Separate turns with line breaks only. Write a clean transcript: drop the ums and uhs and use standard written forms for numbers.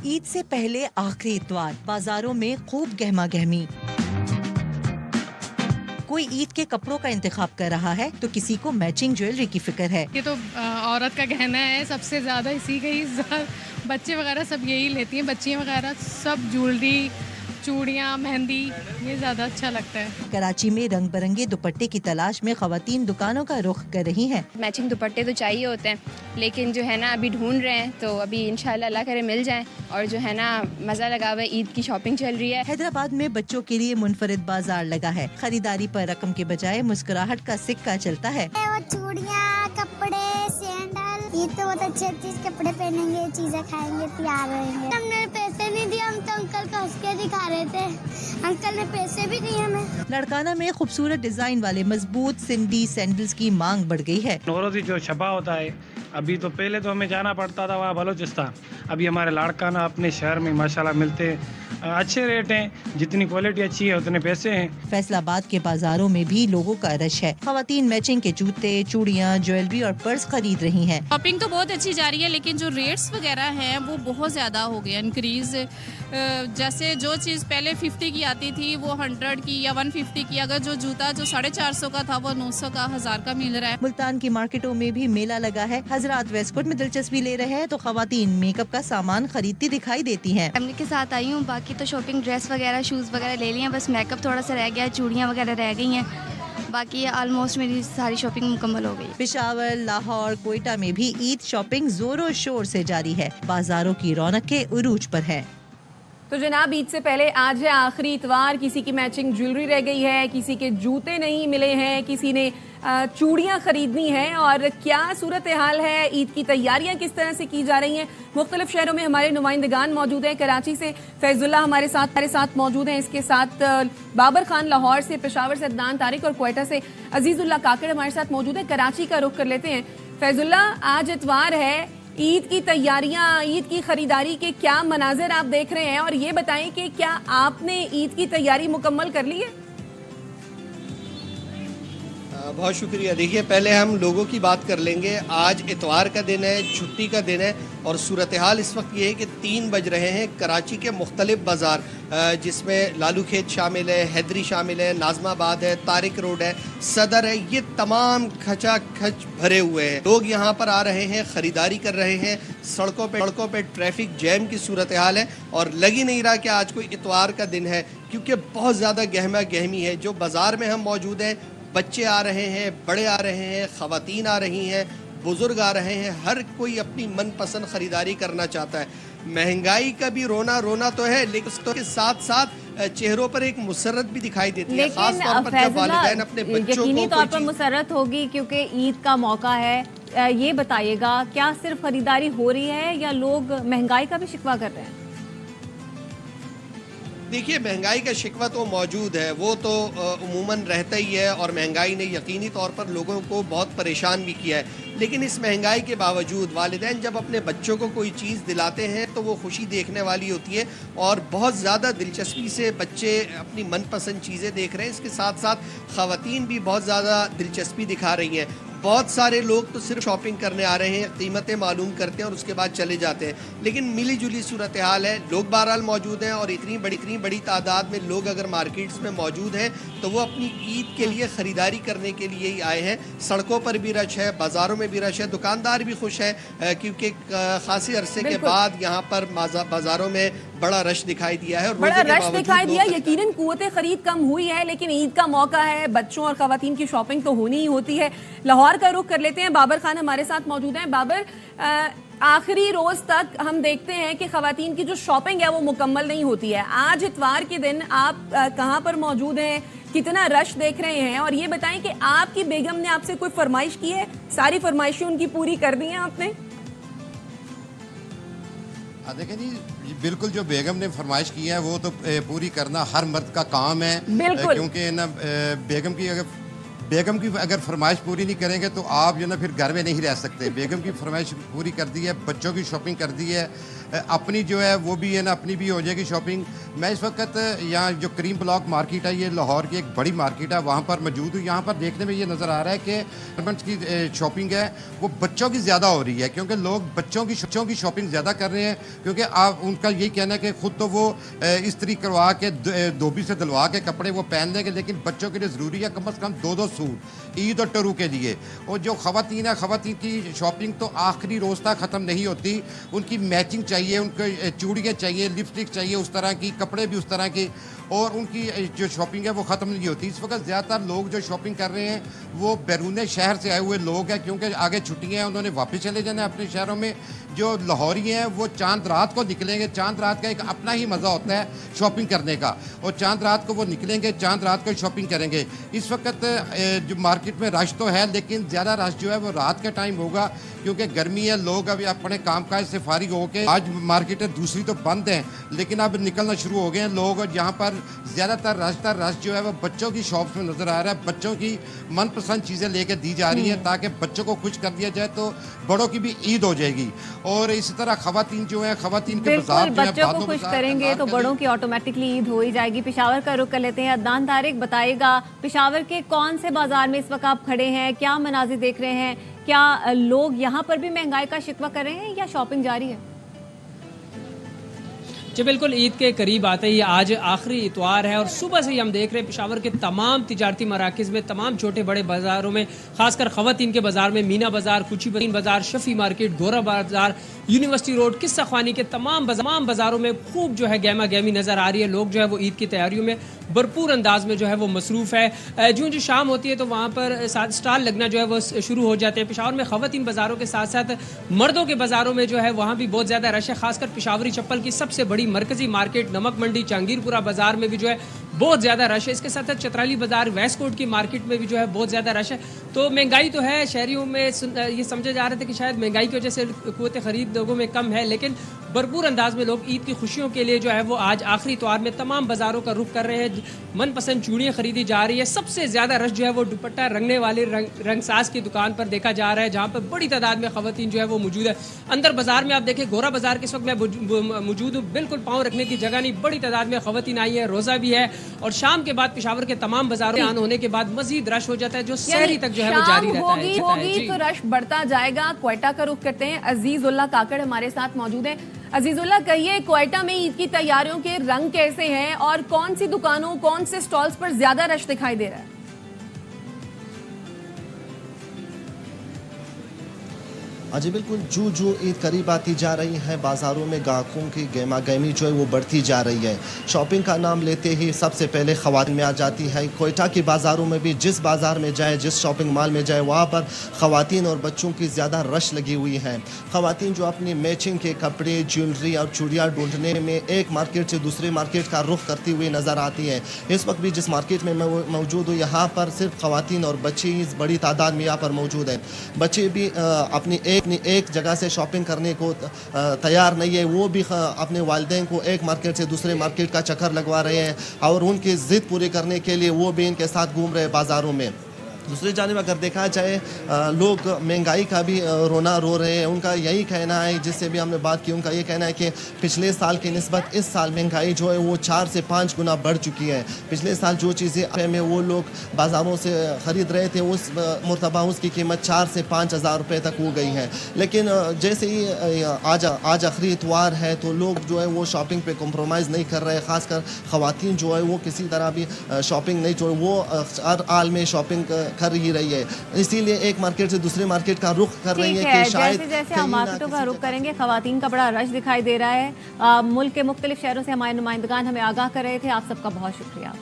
ईद से पहले आखिरी इतवार बाजारों में खूब गहमा गहमी। कोई ईद के कपड़ों का इंतखाब कर रहा है तो किसी को मैचिंग ज्वेलरी की फिक्र है।
ये तो औरत का गहना है, सबसे ज्यादा इसी का ही बच्चे वगैरह सब यही लेती हैं, बच्चियां वगैरह सब ज्वेलरी, चूड़ियाँ, मेहंदी, ये ज़्यादा अच्छा लगता है।
कराची में रंग बिरंगे दुपट्टे की तलाश में खवातीन दुकानों का रुख कर रही हैं।
मैचिंग दुपट्टे तो चाहिए होते हैं, लेकिन जो है ना अभी ढूंढ रहे हैं, तो अभी इंशाल्लाह अल्लाह करे मिल जाएं। और जो है ना मज़ा लगा हुआ है, ईद की शॉपिंग चल रही है।
हैदराबाद में बच्चों के लिए मुनफरिद बाजार लगा है। खरीदारी पर रकम के बजाय मुस्कुराहट का सिक्का चलता है।
वो चूड़ियाँ, कपड़े, सैंडल, ये तो बहुत अच्छे कपड़े पहनेंगे, चीजें खाएंगे, तैयार रहेंगे। हमने पैसे नहीं दिए, हम तो अंकल को हंस के दिखा रहे थे, अंकल ने पैसे भी दिए हमें।
लड़काना में खूबसूरत डिजाइन वाले मजबूत सिंडी सैंडल्स की मांग बढ़ गई है।
नौरोज़ी जो छपा होता है, अभी तो पहले तो हमें जाना पड़ता था वहाँ बलोचिस्तान, अभी हमारे लाड़काना अपने शहर में माशाल्लाह मिलते हैं। अच्छे रेट हैं, जितनी क्वालिटी अच्छी है उतने पैसे हैं।
फैसलाबाद के बाजारों में भी लोगों का रश है। खवातीन मैचिंग के जूते, चूड़ियाँ, ज्वेलरी और पर्स खरीद रही हैं।
शॉपिंग तो बहुत अच्छी जा रही है, लेकिन जो रेट्स वगैरह हैं वो बहुत ज़्यादा हो गया इंक्रीज। जैसे जो चीज़ पहले 50 की आती थी वो 100 की या 150 की, अगर जो जूता जो 450 का था वो 900 का, 1000 का मिल रहा है।
मुल्तान की मार्केटों में भी मेला लगा है। हजरात वेस्टकोट में दिलचस्पी ले रहे हैं तो खवातीन मेकअप का सामान खरीदती दिखाई देती हैं।
फैमिली के साथ आई हूँ, बाकी तो शॉपिंग ड्रेस वगैरह, शूज़ वगैरह ले लिए, बस मेकअप थोड़ा सा रह गया, चूड़ियाँ वगैरह रह गई हैं, बाकी ऑलमोस्ट मेरी सारी शॉपिंग मुकम्मल हो गई।
पेशावर, लाहौर, कोयटा में भी ईद शॉपिंग जोरों शोर से जारी है। बाजारों की रौनकें उरूज पर है।
तो जनाब, ईद से पहले आज है आखिरी इतवार। किसी की मैचिंग ज्वेलरी रह गई है, किसी के जूते नहीं मिले हैं, किसी ने चूड़ियाँ खरीदनी हैं। और क्या सूरत हाल है, ईद की तैयारियां किस तरह से की जा रही हैं। मुख्तलिफ शहरों में हमारे नुमाइंदगान मौजूद हैं। कराची से फैजुल्ला हमारे साथ मौजूद हैं, इसके साथ बाबर खान लाहौर से, पेशावर से अदनान तारिक और कोयटा से अजीजुल्लाह काकड़ हमारे साथ मौजूद हैं। कराची का रुख कर लेते हैं। फैजुल्ला, आज इतवार है, ईद की तैयारियां, ईद की खरीदारी के क्या मनाजिर आप देख रहे हैं, और ये बताएं कि क्या आपने ईद की तैयारी मुकम्मल कर ली है?
बहुत शुक्रिया। देखिए, पहले हम लोगों की बात कर लेंगे। आज इतवार का दिन है, छुट्टी का दिन है, और सूरत हाल इस वक्त ये है कि 3 बज रहे हैं। कराची के मुख्तलिफ बाज़ार, जिसमें लालू खेत शामिल है, हैदरी शामिल है, नाजमाबाद है, तारिक रोड है, सदर है, ये तमाम खचाखच भरे हुए हैं। लोग यहाँ पर आ रहे हैं, ख़रीदारी कर रहे हैं। सड़कों पे ट्रैफिक जैम की सूरत हाल है, और लग ही नहीं रहा कि आज कोई इतवार का दिन है, क्योंकि बहुत ज़्यादा गहमा गहमी है। जो बाज़ार में हम मौजूद हैं, बच्चे आ रहे हैं, बड़े आ रहे हैं, ख़वातीन आ रही हैं, बुज़ुर्ग आ रहे हैं, हर कोई अपनी मनपसंद ख़रीदारी करना चाहता है। महंगाई का भी रोना तो है, लेकिन उसके साथ साथ चेहरों पर एक मुसरत भी दिखाई देती है, खास तौर पर जब वालिदैन अपने बच्चों को
तौर पर मुसरत होगी क्योंकि ईद का मौका है। ये बताइएगा, क्या सिर्फ खरीदारी हो रही है या लोग महंगाई का भी शिकवा कर रहे हैं?
देखिए, महंगाई का शिकवा तो मौजूद है, वो तो उमूमन रहता ही है, और महंगाई ने यकीनी तौर पर लोगों को बहुत परेशान भी किया है। लेकिन इस महंगाई के बावजूद वालिदैन जब अपने बच्चों को कोई चीज़ दिलाते हैं तो वो खुशी देखने वाली होती है, और बहुत ज़्यादा दिलचस्पी से बच्चे अपनी मनपसंद चीज़ें देख रहे हैं। इसके साथ साथ ख़वातीन भी बहुत ज़्यादा दिलचस्पी दिखा रही हैं। बहुत सारे लोग तो सिर्फ शॉपिंग करने आ रहे हैं, कीमतें मालूम करते हैं और उसके बाद चले जाते हैं, लेकिन मिली जुली सूरत हाल है। लोग बहरहाल मौजूद हैं, और इतनी बड़ी तादाद में लोग अगर मार्केट्स में मौजूद हैं तो वो अपनी ईद के लिए ख़रीदारी करने के लिए ही आए हैं। सड़कों पर भी रश है, बाज़ारों में भी रश है, दुकानदार भी खुश है, क्योंकि खासी अरसे के बाद यहाँ पर बाज़ारों में बड़ा रश दिखाई दिया है।
बड़ा रश दिखाई दिया, यकीनन कुव्वत खरीद कम हुई है, लेकिन ईद का मौका है, बच्चों और खवातीन की शॉपिंग तो होनी ही होती है। लाहौर का रुख कर लेते हैं। बाबर खान हमारे साथ मौजूद हैं। बाबर, आखिरी रोज तक हम देखते हैं कि खवातीन की जो शॉपिंग है वो मुकम्मल नहीं होती है। आज इतवार के दिन आप कहाँ पर मौजूद हैं, कितना रश देख रहे हैं, और ये बताएं कि आपकी बेगम ने आपसे कोई फरमाइश की है? सारी फरमाइशें उनकी पूरी कर दी हैं आपने?
देखें जी, बिल्कुल जो बेगम ने फरमाइश की है वो तो पूरी करना हर मर्द का काम है, क्योंकि ना बेगम की अगर फरमाइश पूरी नहीं करेंगे तो आप जो ना फिर घर में नहीं रह सकते। बेगम की फरमाइश पूरी कर दी है, बच्चों की शॉपिंग कर दी है, अपनी जो है वो भी है ना, अपनी भी हो जाएगी शॉपिंग। मैं इस वक्त यहाँ जो करीम ब्लॉक मार्केट है, ये लाहौर की एक बड़ी मार्केट है, वहाँ पर मौजूद हूँ। यहाँ पर देखने में ये नज़र आ रहा है कि गारमेंट्स की शॉपिंग है वो बच्चों की ज़्यादा हो रही है, क्योंकि लोग बच्चों की शॉपिंग ज़्यादा कर रहे हैं, क्योंकि आप उनका यही कहना है कि खुद तो वो इस्त्री करवा के धोबी से दिलवा के कपड़े वो पहन लेंगे, लेकिन बच्चों के लिए ज़रूरी है कम से कम 2-2 सूट ईद और टरू के लिए। और जो ख़वातीन है, ख़वातीन की शॉपिंग तो आखिरी रोज़ तक ख़त्म नहीं होती। उनकी मैचिंग चाहिए, उनको चूड़ियाँ चाहिए, लिपस्टिक चाहिए उस तरह की, कपड़े भी उस तरह के, और उनकी जो शॉपिंग है वो ख़त्म नहीं होती। इस वक्त ज़्यादातर लोग जो शॉपिंग कर रहे हैं वो बैरून शहर से आए हुए लोग हैं, क्योंकि आगे छुट्टियाँ हैं, उन्होंने वापस चले जाना है अपने शहरों में। जो लाहौरी हैं वो चांद रात को निकलेंगे। चांद रात का एक अपना ही मज़ा होता है शॉपिंग करने का, और चांद रात को वो निकलेंगे, चांद रात को शॉपिंग करेंगे। इस वक्त जो मार्केट में रश तो है, लेकिन ज़्यादा रश जो है वो रात का टाइम होगा, क्योंकि गर्मी है, लोग अभी अपने कामकाज से फारिग होकर, आज मार्केटें दूसरी तो बंद हैं लेकिन अब निकलना शुरू हो गए हैं लोग। और यहाँ पर ज़्यादातर रश जो है वो बच्चों की शॉप्स में नज़र आ रहा है। बच्चों की मनपसंद चीज़ें लेकर दी जा रही हैं ताकि बच्चों को खुश कर दिया जाए, तो बड़ों की भी ईद हो जाएगी। और इसी तरह ख़वातीन जो है, ख़वातीन के बाजार जो है,
बच्चों को खुश करेंगे तो बड़ों की ऑटोमेटिकली ईद हो ही जाएगी। पेशावर का रुख कर लेते हैं। अदनान तारिक बताएगा, पेशावर के कौन से बाजार में इस वक्त आप खड़े हैं, क्या मनाजिर देख रहे हैं? क्या लोग यहाँ पर भी महंगाई का शिकवा कर रहे हैं या शॉपिंग जारी है?
जी बिल्कुल, ईद के करीब आते ही आज आखिरी इतवार है और सुबह से ही हम देख रहे हैं पेशावर के तमाम तिजारती मराकज़ में, तमाम छोटे बड़े बाज़ारों में, खासकर ख़वातीन के बाज़ार में, मीना बाज़ार, कुची बाज़ार, शफ़ी मार्केट, गोरा बाज़ार, यूनिवर्सिटी रोड, किस्सा ख़वानी के तमाम बाज़ारों में खूब जो है गहमा गहमी नज़र आ रही है। लोग जो है वो ईद की तैयारियों में भरपूर अंदाज में जो है वो मसरूफ़ है। जो शाम होती है तो वहाँ पर स्टॉल लगना जो है वो शुरू हो जाते हैं। पेशावर में ख़वातीन बाज़ारों के साथ साथ मर्दों के बाज़ारों में जो है वहाँ भी बहुत ज़्यादा रश है। खासकर पेशावरी चप्पल की सबसे बड़ी मरकज़ी मार्केट नमक मंडी जहांगीरपुरा बाज़ार में भी जो है बहुत ज़्यादा रश है। इसके साथ साथ चतराली बाज़ार, वेस्ट कोट की मार्केट में भी जो है बहुत ज़्यादा रश है। तो महंगाई तो है, शहरियों में ये समझे जा रहे थे कि शायद महंगाई की वजह से क़ुव्वत ख़रीद लोगों में कम है, लेकिन भरपूर अंदाज में लोग ईद की खुशियों के लिए जो है वो आज आखिरी इतवार में तमाम बाज़ारों का रुख कर रहे हैं। मनपसंद चूड़ियाँ खरीदी जा रही है। सबसे ज़्यादा रश जो है वो दुपट्टा रंगने वाले रंगसाज की दुकान पर देखा जा रहा है, जहाँ पर बड़ी तादाद में ख़वातीन जो है वो मौजूद है। अंदर बाज़ार में आप देखें, गोरा बाज़ार के इस वक्त मैं मौजूद हूँ, बिल्कुल पाँव रखने की जगह नहीं, बड़ी तादाद में ख़वातीन आई है। रोज़ा भी है और शाम के बाद पेशावर के तमाम बाज़ारों में होने के बाद मज़ीद रश हो जाता है, जो सहरी तक जो है वो जारी रहता है।
तो रश बढ़ता जाएगा। क्वेटा का रुख करते हैं। अजीजुल्लाह काकड़ हमारे साथ मौजूद हैं। अजीजुल्लाह, कहिए क्वेटा में ईद की तैयारियों के रंग कैसे हैं और कौन सी दुकानों, कौन से स्टॉल्स पर ज्यादा रश दिखाई दे रहा है?
जी बिल्कुल, जो ईद करीब आती जा रही है, बाज़ारों में ग्राहकों की गहमा गहमी जो है वो बढ़ती जा रही है। शॉपिंग का नाम लेते ही सबसे पहले ख़वातीन में आ जाती है। क्वेटा की बाज़ारों में भी जिस बाज़ार में जाए, जिस शॉपिंग मॉल में जाए, वहाँ पर ख़वातीन और बच्चों की ज़्यादा रश लगी हुई है। ख़वातीन जो अपनी मैचिंग के कपड़े, ज्वेलरी और चूड़ियाँ ढूंढने में एक मार्केट से दूसरे मार्केट का रुख करती हुई नज़र आती है। इस वक्त भी जिस मार्केट में मैं मौजूद हूँ, यहाँ पर सिर्फ ख़वातीन और बच्चे इस बड़ी तादाद में यहाँ पर मौजूद हैं। बच्चे भी अपनी एक जगह से शॉपिंग करने को तैयार नहीं है, वो भी अपने वालिदैन को एक मार्केट से दूसरे मार्केट का चक्कर लगवा रहे हैं और उनकी ज़िद पूरी करने के लिए वो भी इनके साथ घूम रहे हैं बाज़ारों में। दूसरी जानिब अगर देखा जाए, लोग महंगाई का भी रोना रो रहे हैं। उनका यही कहना है, जिससे भी हमने बात की, उनका ये कहना है कि पिछले साल की निस्बत इस साल महंगाई जो है वो 4 से 5 गुना बढ़ चुकी है। पिछले साल जो चीज़ें में वो लोग बाज़ारों से ख़रीद रहे थे, उस मरतबा उसकी कीमत 4 से 5 हज़ार रुपये तक हो गई है। लेकिन जैसे ही आज आखिरी इतवार है तो लोग जो है वो शॉपिंग पे कॉम्प्रोमाइज़ नहीं कर रहे। ख़ासकर ख़वातीन जो है वो किसी तरह भी शॉपिंग नहीं छोड़, वो हर हाल में शॉपिंग कर ही रही है। इसीलिए एक मार्केट से दूसरे मार्केट का रुख कर रही है कि शायद
जैसे हम मार्केटों का रुख करेंगे, खवातीन का बड़ा रश दिखाई दे रहा है। मुल्क के मुख्तलिफ शहरों से हमारे नुमाइंदगान हमें आगाह कर रहे थे। आप सबका बहुत शुक्रिया।